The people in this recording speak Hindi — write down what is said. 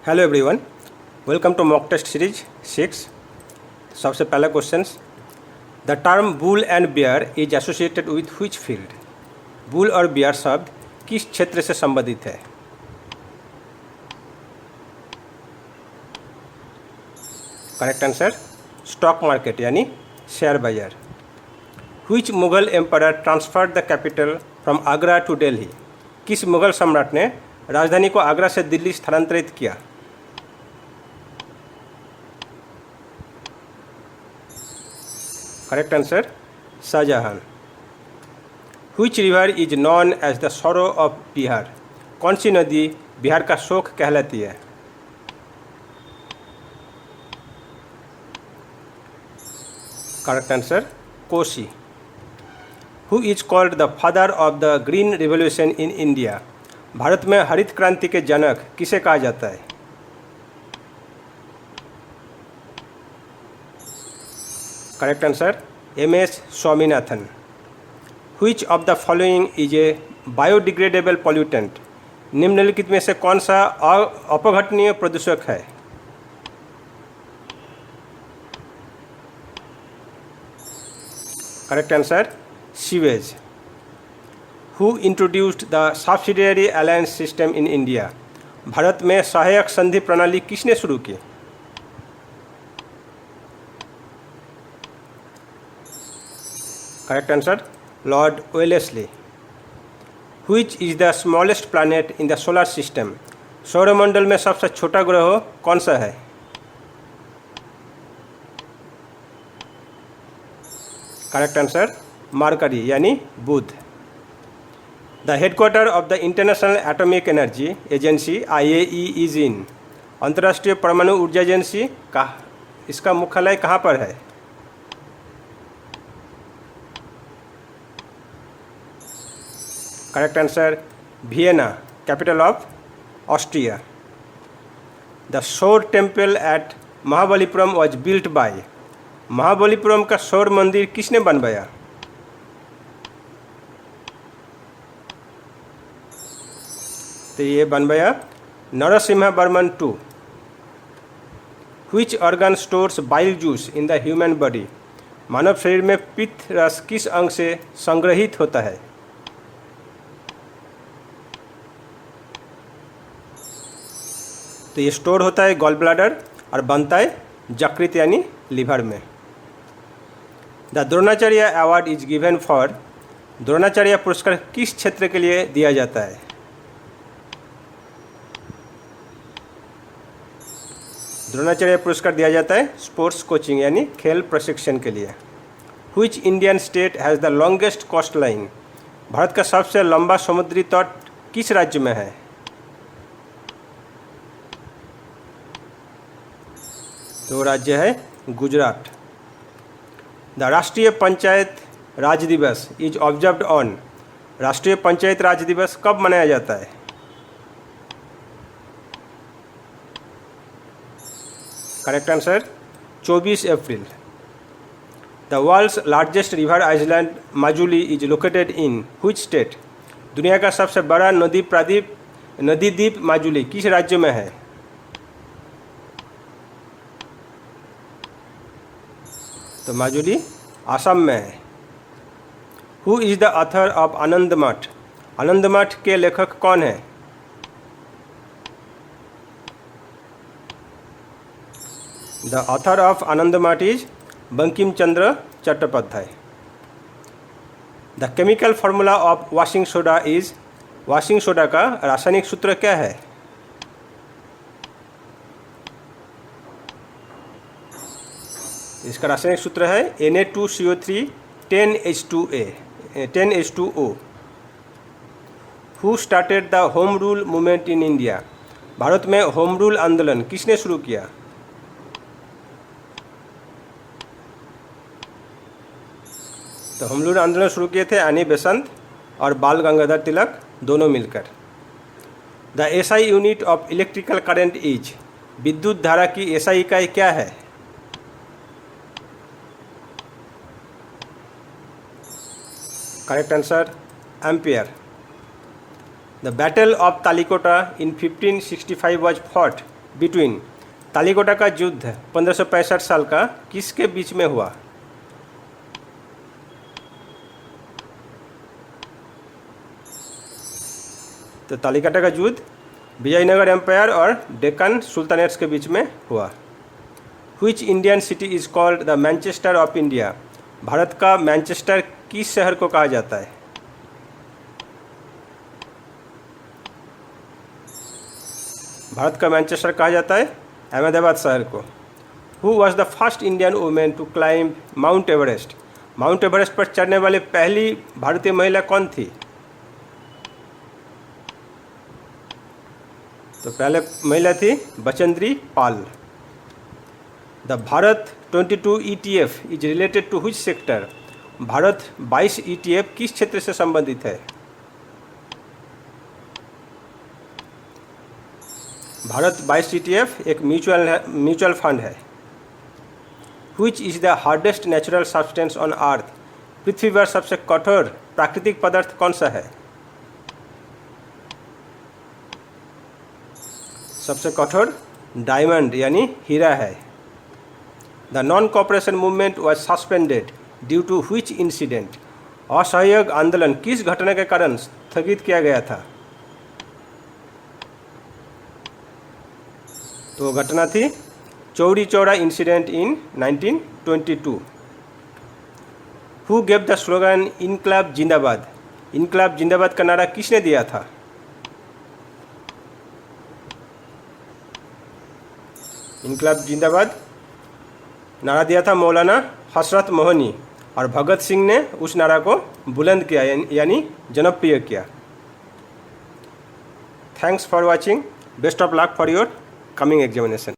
Hello everyone, welcome to mock test series 6। सबसे पहला questions, the term bull and bear is associated with which field. Bull और बियर शब्द किस क्षेत्र से संबंधित है? करेक्ट आंसर स्टॉक मार्केट यानी शेयर बाजार। Which Mughal emperor transferred the capital from Agra to Delhi. किस मुगल सम्राट ने राजधानी को आगरा से दिल्ली स्थानांतरित किया? Correct answer Shahjahan. Which river is known as the sorrow of Bihar. कौन सी नदी बिहार का शोक कहलाती है? Correct answer Kosi. Who is called the father of the green revolution in India. Bharat में हरित क्रांति के जनक किसे कहा जाता है? Correct answer M S. Swaminathan. Which of the following is a biodegradable pollutant. निम्नलिखित में से कौन सा अपघटनीय प्रदूषक है? Correct answer sewage. Who introduced the subsidiary alliance system in India. Bharat में सहायक संधि प्रणाली किसने शुरू की? Correct answer lord Wellesley. Which is the smallest planet in the solar system. सौरमंडल में सबसे छोटा ग्रह कौन सा है? करेक्ट आंसर मरकरी यानी बुध। The headquarter of the International Atomic Energy Agency IAEA is in. अंतर्राष्ट्रीय परमाणु ऊर्जा एजेंसी का इसका मुख्यालय कहाँ पर है? Correct answer Vienna, capital of Austria. The saur temple at Mahabalipuram was built by. Mahabalipuram का सौर मंदिर किसने बनवाया? तो ये बनवाया Narasimha Varman II। Which organ stores bile juice in the human body. मानव शरीर में पित्त रस किस अंग से संग्रहित होता है? तो ये स्टोर होता है गॉल ब्लैडर और बनता है यकृत यानी लीवर में। The Dronacharya award is given for. Dronacharya पुरस्कार किस क्षेत्र के लिए दिया जाता है? द्रोणाचार्य पुरस्कार दिया जाता है स्पोर्ट्स कोचिंग यानी खेल प्रशिक्षण के लिए। Which Indian state has the longest coast line. Bharat का सबसे लंबा समुद्री तट किस राज्य में है? तो राज्य है गुजरात। द राष्ट्रीय पंचायत राज दिवस इज ऑब्जर्व्ड ऑन। राष्ट्रीय पंचायत राज दिवस कब मनाया जाता है? Correct answer 24 April. The world's largest river island Majuli is located in which state. दुनिया का सबसे बड़ा नदी द्वीप माजुली किस राज्य में है? तो माजुली असम में है। Who is the author of Anand Math. Anand मठ के लेखक कौन है? द ऑथर ऑफ आनंद मठ is Bankim Chandra Chattopadhyay. The chemical formula of washing soda is. Washing soda का रासायनिक सूत्र क्या है? इसका रासायनिक सूत्र है Na2CO3 10H2O। Who started the home rule movement in India. Bharat में होम रूल आंदोलन किसने शुरू किया? तो होम रूल आंदोलन शुरू किए थे एनी बेसंत और बाल गंगाधर तिलक दोनों मिलकर। The SI unit of electrical current is. विद्युत धारा की SI इकाई क्या है? Correct answer ampere. The battle of Talikota in 1565 was fought between Talikota का युद्ध 1565 साल का किसके बीच में हुआ? तो तालीकोटा का युद्ध विजयनगर एम्पायर और डेक्कन सुल्तानेट्स के बीच में हुआ। Which Indian city is called the Manchester of India? Bharat का मैनचेस्टर किस शहर को कहा जाता है? भारत का मैनचेस्टर कहा जाता है अहमदाबाद शहर को। Who was the first Indian women to climb Mount Everest? Mount Everest पर चढ़ने वाली पहली भारतीय महिला कौन थी? तो पहले महिला थी Bachendri Pal. The Bharat 22 ETF is related to which sector? Bharat 22 ETF किस क्षेत्र से संबंधित है? भारत 22 ETF एक म्यूचुअल फंड है। Which is the hardest natural substance on earth? पृथ्वी पर सबसे कठोर प्राकृतिक पदार्थ कौन सा है? सबसे कठोर डायमंड यानी हीरा है। The non cooperation movement was suspended due to which incident? असहयोग आंदोलन किस घटना के कारण स्थगित किया गया था? तो घटना थी Chauri Chaura incident in 1922। Who gave the slogan इनकलाब जिंदाबाद? इनकलाब जिंदाबाद का नारा किसने दिया था? इनकलाब जिंदाबाद नारा दिया था मौलाना हसरत मोहनी, और भगत सिंह ने उस नारा को बुलंद किया यानी जनप्रिय किया। Thanks for watching. Best of luck for your coming examination.